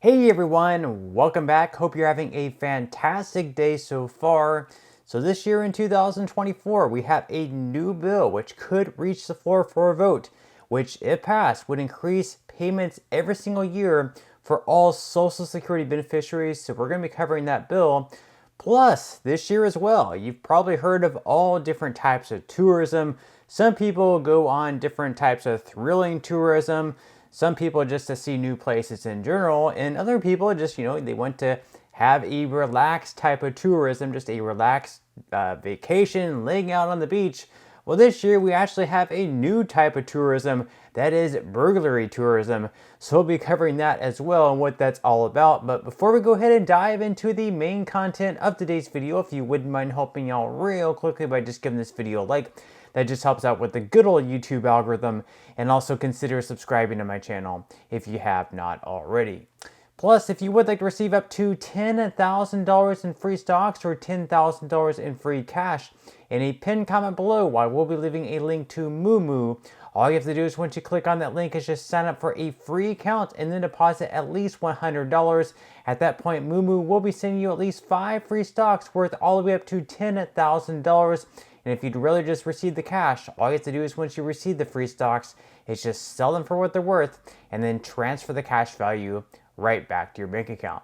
Hey everyone, welcome back. Hope you're having a fantastic day so far. So this year in 2024, we have a new bill which could reach the floor for a vote, which if passed would increase payments every single year for all Social Security beneficiaries. So we're going to be covering that bill. Plus, this year as well, you've probably heard of all different types of tourism. Some people go on different types of thrilling tourism. Some people just to see new places in general, and other people just, they want to have a relaxed type of tourism, just a relaxed vacation, laying out on the beach. Well, this year we actually have a new type of tourism that is burglary tourism. So we'll be covering that as well and what that's all about. But before we go ahead and dive into the main content of today's video, if you wouldn't mind helping out real quickly by just giving this video a like, that just helps out with the good old YouTube algorithm, and also consider subscribing to my channel if you have not already. Plus, if you would like to receive up to $10,000 in free stocks or $10,000 in free cash, in a pinned comment below, I will be leaving a link to Moomoo. All you have to do is once you click on that link is just sign up for a free account and then deposit at least $100. At that point, Moomoo will be sending you at least 5 free stocks worth all the way up to $10,000. And if you'd rather just receive the cash, all you have to do is once you receive the free stocks, is just sell them for what they're worth and then transfer the cash value right back to your bank account.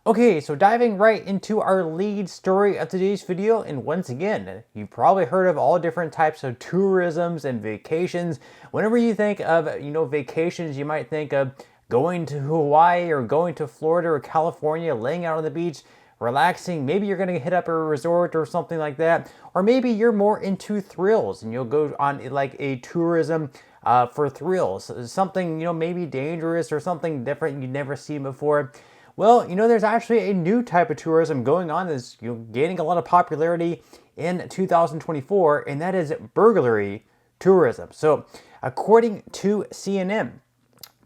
Okay, so diving right into our lead story of today's video, and once again, you've probably heard of all different types of tourisms and vacations. Whenever you think of, vacations, you might think of going to Hawaii or going to Florida or California, laying out on the beach, relaxing. Maybe you're going to hit up a resort or something like that, or maybe you're more into thrills and you'll go on like a tourism for thrills, something maybe dangerous or something different you've never seen before. Well, there's actually a new type of tourism going on that's gaining a lot of popularity in 2024, and that is burglary tourism. So according to CNN,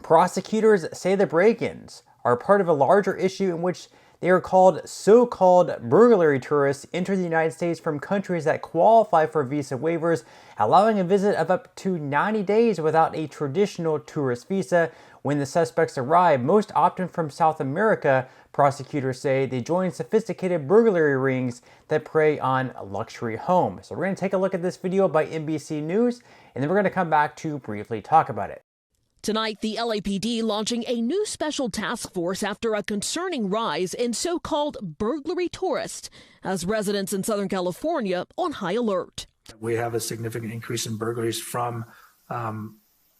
prosecutors say the break-ins are part of a larger issue in which they are called so-called burglary tourists enter the United States from countries that qualify for visa waivers, allowing a visit of up to 90 days without a traditional tourist visa. When the suspects arrive, most often from South America, prosecutors say they join sophisticated burglary rings that prey on luxury homes. So we're going to take a look at this video by NBC News, and then we're going to come back to briefly talk about it. Tonight, the LAPD launching a new special task force after a concerning rise in so-called burglary tourists, as residents in Southern California on high alert. We have a significant increase in burglaries from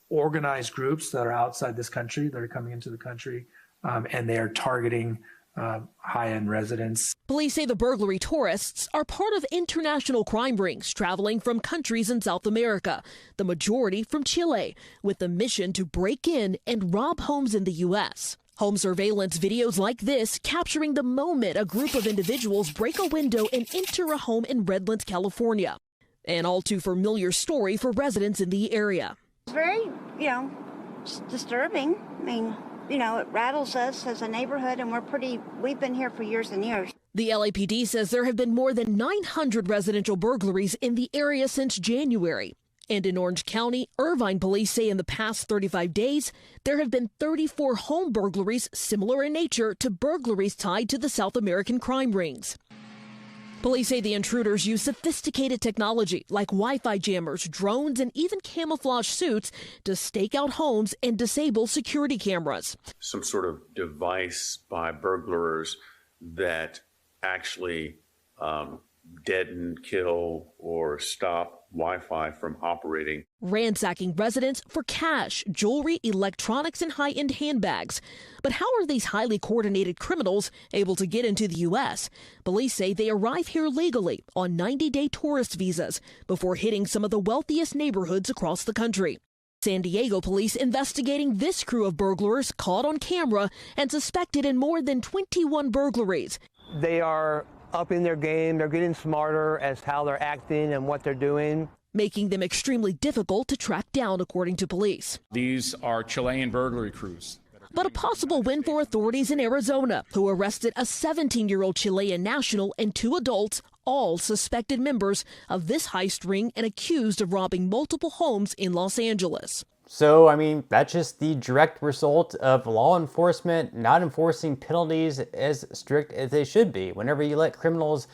organized groups that are outside this country, that are coming into the country, and they are targeting high-end residents. Police say the burglary tourists are part of international crime rings traveling from countries in South America, the majority from Chile, with the mission to break in and rob homes in the U.S. Home surveillance videos like this capturing the moment a group of individuals break a window and enter a home in Redlands, California. An all too familiar story for residents in the area. It's very, disturbing. I mean, it rattles us as a neighborhood, and we've been here for years and years. The LAPD says there have been more than 900 residential burglaries in the area since January. And in Orange County, Irvine police say in the past 35 days, there have been 34 home burglaries similar in nature to burglaries tied to the South American crime rings. Police say the intruders use sophisticated technology like Wi-Fi jammers, drones, and even camouflage suits to stake out homes and disable security cameras. Some sort of device by burglars that actually deaden, kill, or stop Wi-Fi from operating. Ransacking residents for cash, jewelry, electronics, and high-end handbags. But how are these highly coordinated criminals able to get into the U.S.? Police say they arrive here legally on 90-day tourist visas before hitting some of the wealthiest neighborhoods across the country. San Diego police investigating this crew of burglars caught on camera and suspected in more than 21 burglaries. They are up in their game. They're getting smarter as how they're acting and what they're doing, making them extremely difficult to track down, according to police. These are Chilean burglary crews. But a possible win for authorities in Arizona, who arrested a 17-year-old Chilean national and 2 adults, all suspected members of this heist ring and accused of robbing multiple homes in Los Angeles. So, I mean, that's just the direct result of law enforcement not enforcing penalties as strict as they should be. Whenever you let criminals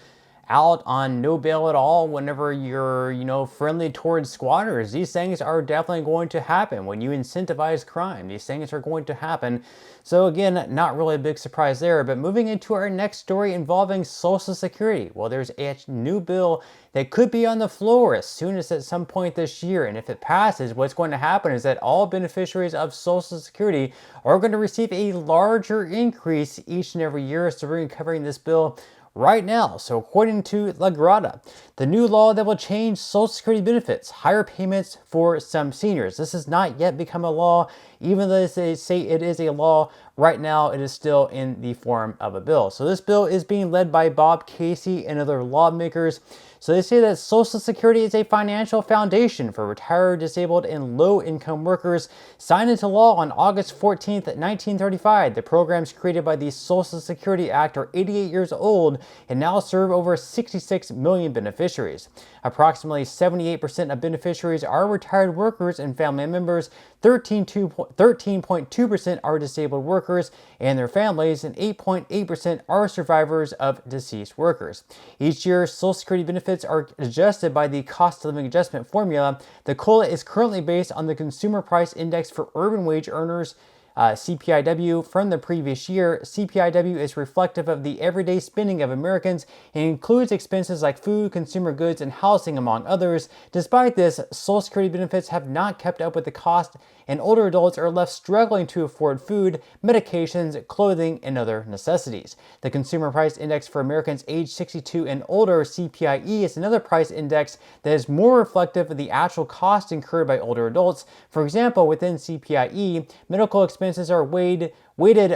out on no bail at all, whenever you're, friendly towards squatters, these things are definitely going to happen. When you incentivize crime, these things are going to happen. So again, not really a big surprise there. But moving into our next story involving Social Security. Well, there's a new bill that could be on the floor as soon as at some point this year. And if it passes, what's going to happen is that all beneficiaries of Social Security are going to receive a larger increase each and every year. So we're covering this bill right now. So according to La Grata, the new law that will change Social Security benefits, higher payments for some seniors. This has not yet become a law. Even though they say it is a law, right now it is still in the form of a bill. So this bill is being led by Bob Casey and other lawmakers. So they say that Social Security is a financial foundation for retired, disabled, and low-income workers. Signed into law on August 14th, 1935, the programs created by the Social Security Act are 88 years old and now serve over 66 million beneficiaries. Approximately 78% of beneficiaries are retired workers and family members, 13.2% are disabled workers and their families, and 8.8% are survivors of deceased workers. Each year, Social Security benefits are adjusted by the cost of living adjustment formula. The COLA is currently based on the Consumer Price Index for urban wage earners, CPIW, from the previous year. CPIW is reflective of the everyday spending of Americans and includes expenses like food, consumer goods, and housing, among others. Despite this, Social Security benefits have not kept up with the cost, and older adults are left struggling to afford food, medications, clothing, and other necessities. The Consumer Price Index for Americans aged 62 and older, CPIE, is another price index that is more reflective of the actual cost incurred by older adults. For example, within CPIE, medical expenses are weighted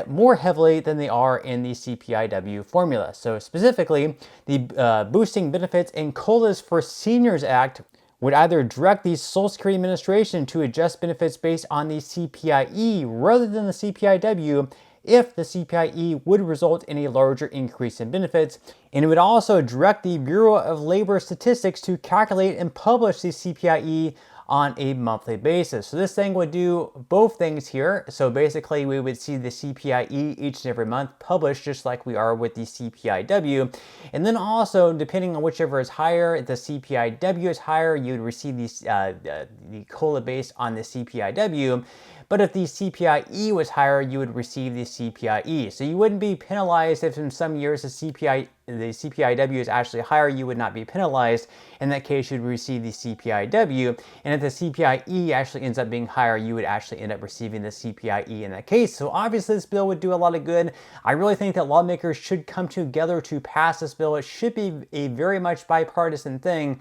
more heavily than they are in the CPIW formula. So specifically, the Boosting Benefits and COLAs for Seniors Act would either direct the Social Security Administration to adjust benefits based on the CPIE rather than the CPIW if the CPIE would result in a larger increase in benefits. And it would also direct the Bureau of Labor Statistics to calculate and publish the CPIE on a monthly basis. So this thing would do both things here. So basically we would see the CPIE each and every month published just like we are with the CPIW. And then also, depending on whichever is higher, if the CPIW is higher, you would receive the COLA based on the CPIW. But if the CPIE was higher, you would receive the CPIE. So you wouldn't be penalized if in some years the CPIW is actually higher, you would not be penalized. In that case, you'd receive the CPIW. And if the CPIE actually ends up being higher, you would actually end up receiving the CPIE in that case. So obviously this bill would do a lot of good. I really think that lawmakers should come together to pass this bill. It should be a very much bipartisan thing.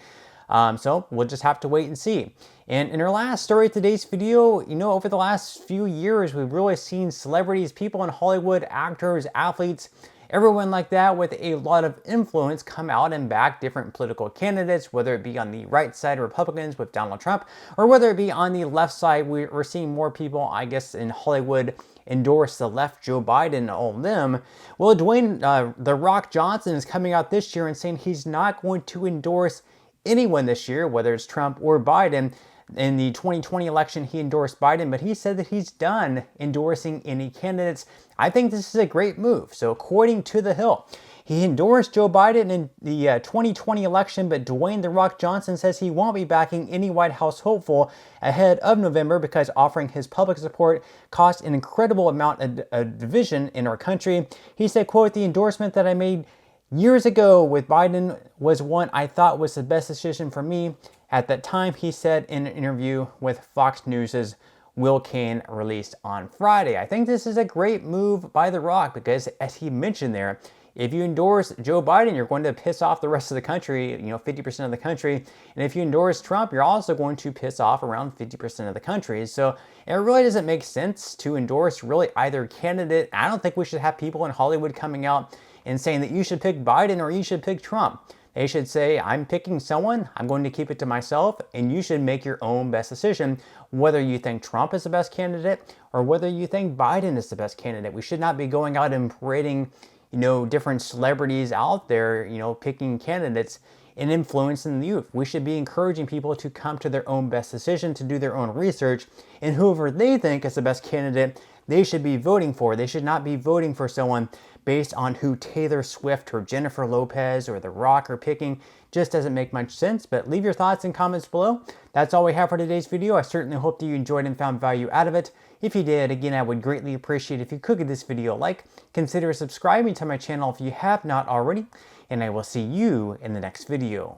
So we'll just have to wait and see. And in our last story of today's video, over the last few years, we've really seen celebrities, people in Hollywood, actors, athletes, everyone like that with a lot of influence come out and back different political candidates, whether it be on the right side, Republicans with Donald Trump, or whether it be on the left side, we're seeing more people, I guess, in Hollywood endorse the left, Joe Biden and all of them. Well, Dwayne The Rock Johnson is coming out this year and saying he's not going to endorse anyone this year, whether it's Trump or Biden. In the 2020 election, he endorsed Biden, but he said that he's done endorsing any candidates. I think this is a great move. So according to The Hill, he endorsed Joe Biden in the 2020 election, but Dwayne The Rock Johnson says he won't be backing any White House hopeful ahead of November because offering his public support cost an incredible amount of division in our country. He said, quote, "The endorsement that I made years ago with Biden was one I thought was the best decision for me at that time," he said in an interview with Fox News' Will Cain, released on Friday. I think this is a great move by The Rock because, as he mentioned there, if you endorse Joe Biden, you're going to piss off the rest of the country, 50% of the country. And if you endorse Trump, you're also going to piss off around 50% of the country. So it really doesn't make sense to endorse really either candidate. I don't think we should have people in Hollywood coming out and saying that you should pick Biden or you should pick Trump. They should say, I'm picking someone, I'm going to keep it to myself, and you should make your own best decision, whether you think Trump is the best candidate or whether you think Biden is the best candidate. We should not be going out and parading, different celebrities out there, picking candidates. and influencing the youth. We should be encouraging people to come to their own best decision, to do their own research, and whoever they think is the best candidate, they should be voting for. They should not be voting for someone based on who Taylor Swift or Jennifer Lopez or The Rock are picking. Just doesn't make much sense. But leave your thoughts and comments below. That's all we have for today's video. I certainly hope that you enjoyed and found value out of it. If you did, again, I would greatly appreciate if you could give this video a like. Consider subscribing to my channel if you have not already. And I will see you in the next video.